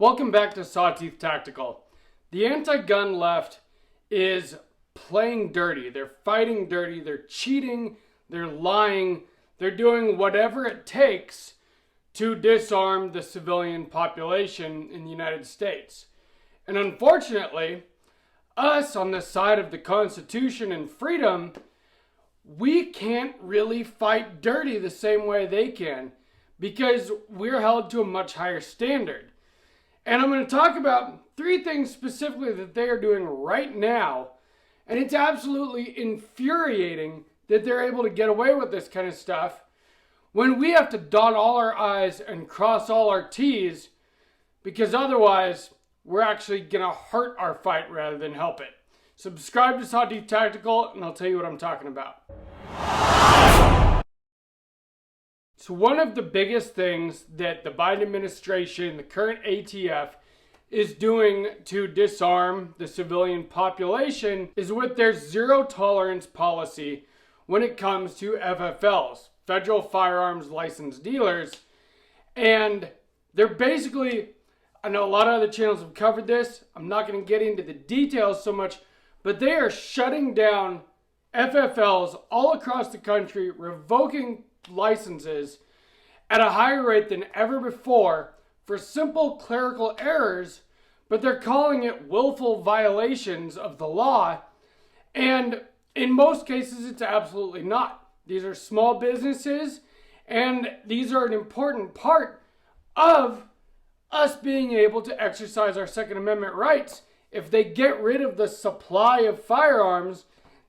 Welcome back to Sawteeth Tactical. The anti-gun left is playing dirty. They're fighting dirty. They're cheating. They're lying. They're doing whatever it takes to disarm the civilian population in the United States. And unfortunately, us on the side of the Constitution and freedom, we can't really fight dirty the same way they can because we're held to a much higher standard. And I'm going to talk about three things specifically that they are doing right now. And it's absolutely infuriating that they're able to get away with this kind of stuff when we have to dot all our I's and cross all our T's, because otherwise we're actually going to hurt our fight rather than help it. Subscribe to Sawteeth Tactical and I'll tell you what I'm talking about. So one of the biggest things that the Biden administration, the current ATF, is doing to disarm the civilian population is with their zero tolerance policy when it comes to FFLs, federal firearms licensed dealers. And they're basically, I know a lot of other channels have covered this. I'm not going to get into the details so much, but they are shutting down FFLs all across the country, revoking licenses at a higher rate than ever before for simple clerical errors, but they're calling it willful violations of the law. And in most cases, it's absolutely not. These are small businesses, and these are an important part of us being able to exercise our Second Amendment rights. If they get rid of the supply of firearms,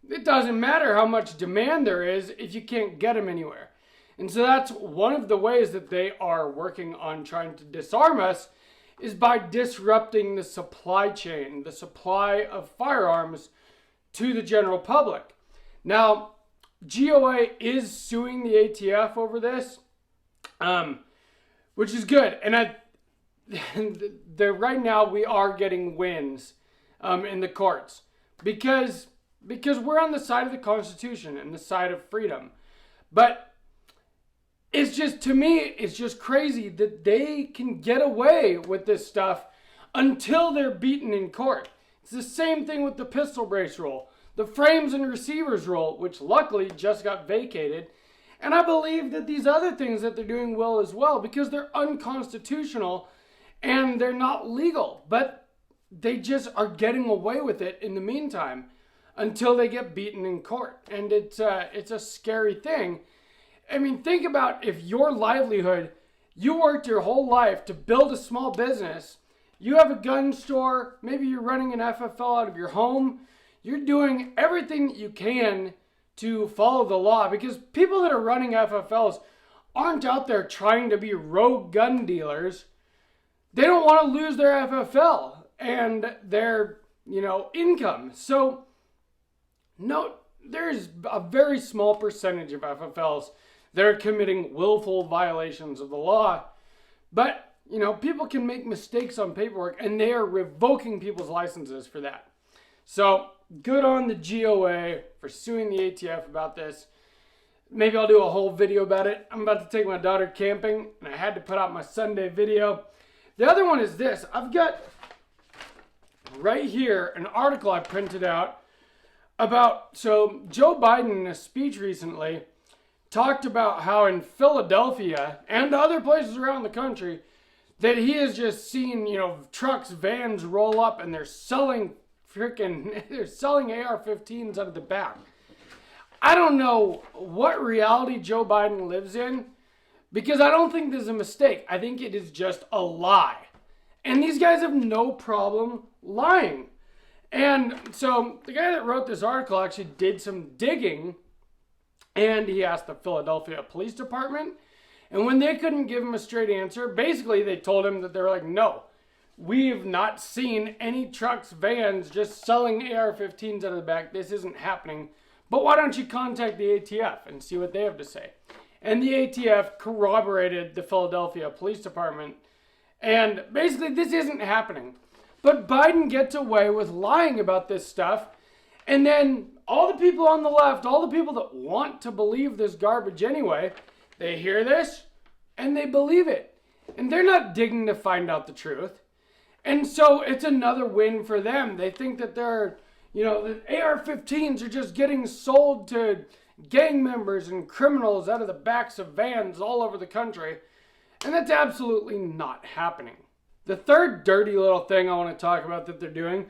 it doesn't matter how much demand there is if you can't get them anywhere. And so that's one of the ways that they are working on trying to disarm us, is by disrupting the supply chain, the supply of firearms to the general public. Now, GOA is suing the ATF over this, which is good. And right now we are getting wins in the courts because we're on the side of the Constitution and the side of freedom. But it's just, to me, it's just crazy that they can get away with this stuff until they're beaten in court. It's the same thing with the pistol brace rule, the frames and receivers rule, which luckily just got vacated. And I believe that these other things that they're doing will as well, because they're unconstitutional and they're not legal. But they just are getting away with it in the meantime until they get beaten in court. And it's a scary thing. I mean, think about if your livelihood, you worked your whole life to build a small business, you have a gun store, maybe you're running an FFL out of your home, you're doing everything that you can to follow the law, because people that are running FFLs aren't out there trying to be rogue gun dealers. They don't want to lose their FFL and their, income. So, no, there's a very small percentage of FFLs that are committing willful violations of the law. But, people can make mistakes on paperwork, and they are revoking people's licenses for that. So, good on the GOA for suing the ATF about this. Maybe I'll do a whole video about it. I'm about to take my daughter camping, and I had to put out my Sunday video. The other one is this. I've got right here an article I printed out about, so Joe Biden in a speech recently talked about how in Philadelphia and other places around the country that he has just seen, trucks, vans roll up and they're selling AR-15s out of the back. I don't know what reality Joe Biden lives in, because I don't think there's a mistake. I think it is just a lie. And these guys have no problem lying. And so the guy that wrote this article actually did some digging, and he asked the Philadelphia Police Department. And when they couldn't give him a straight answer, basically they told him that they were like, no, we've not seen any trucks, vans just selling AR-15s out of the back. This isn't happening. But why don't you contact the ATF and see what they have to say? And the ATF corroborated the Philadelphia Police Department. And basically this isn't happening. But Biden gets away with lying about this stuff. And then all the people on the left, all the people that want to believe this garbage anyway, they hear this and they believe it. And they're not digging to find out the truth. And so it's another win for them. They think that the AR-15s are just getting sold to gang members and criminals out of the backs of vans all over the country. And that's absolutely not happening. The third dirty little thing I want to talk about that they're doing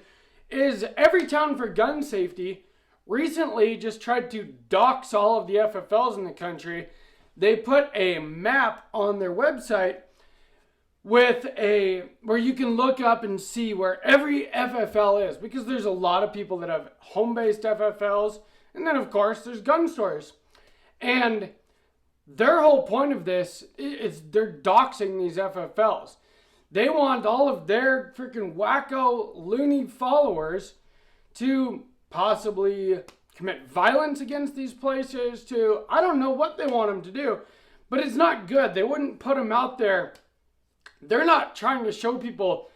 is Everytown for Gun Safety recently just tried to dox all of the FFLs in the country. They put a map on their website where you can look up and see where every FFL is, because there's a lot of people that have home-based FFLs, and then of course there's gun stores. And their whole point of this is they're doxing these FFLs. They want all of their freaking wacko, loony followers to possibly commit violence against these places, I don't know what they want them to do, but it's not good. They wouldn't put them out there. They're not trying to show people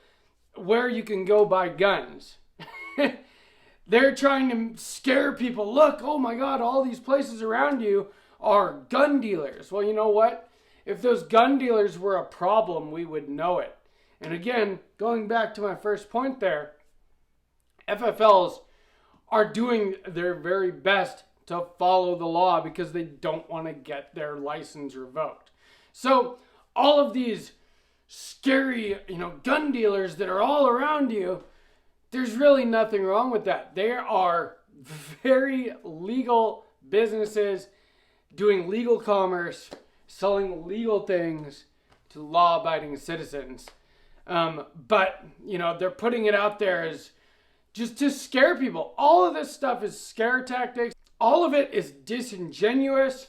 where you can go buy guns. They're trying to scare people. Look, oh my God, all these places around you are gun dealers. Well, you know what? If those gun dealers were a problem, we would know it. And again, going back to my first point there, FFLs are doing their very best to follow the law because they don't want to get their license revoked. So all of these scary, gun dealers that are all around you, there's really nothing wrong with that. They are very legal businesses doing legal commerce, selling legal things to law-abiding citizens. But they're putting it out there as just to scare people. All of this stuff is scare tactics. All of it is disingenuous.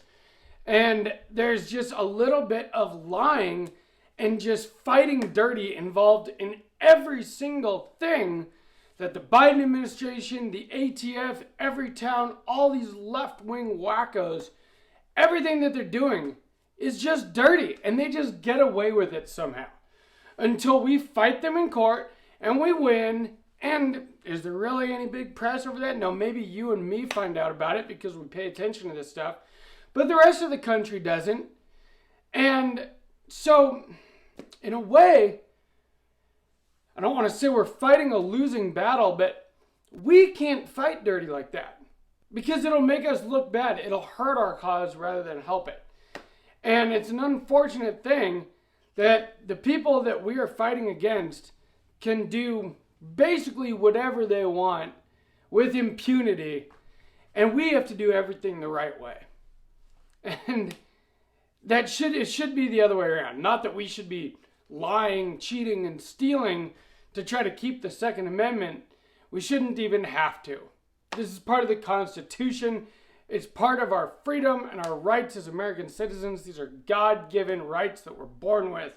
And there's just a little bit of lying and just fighting dirty involved in every single thing that the Biden administration, the ATF, Everytown, all these left-wing wackos, everything that they're doing is just dirty. And they just get away with it somehow. Until we fight them in court and we win. And is there really any big press over that? No, maybe you and me find out about it because we pay attention to this stuff. But the rest of the country doesn't. And so, in a way, I don't want to say we're fighting a losing battle, but we can't fight dirty like that. Because it'll make us look bad. It'll hurt our cause rather than help it. And it's an unfortunate thing that the people that we are fighting against can do basically whatever they want with impunity, and we have to do everything the right way. And it should be the other way around. Not that we should be lying, cheating, and stealing to try to keep the Second Amendment. We shouldn't even have to. This is part of the Constitution. It's part of our freedom and our rights as American citizens. These are God-given rights that we're born with.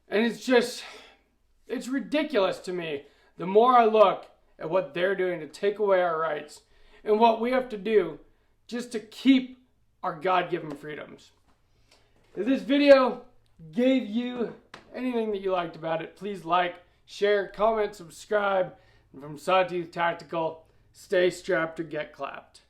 And it's ridiculous to me. The more I look at what they're doing to take away our rights and what we have to do just to keep our God-given freedoms. If this video gave you anything that you liked about it, please like, share, comment, subscribe. And from Sawtooth Tactical, stay strapped or get clapped.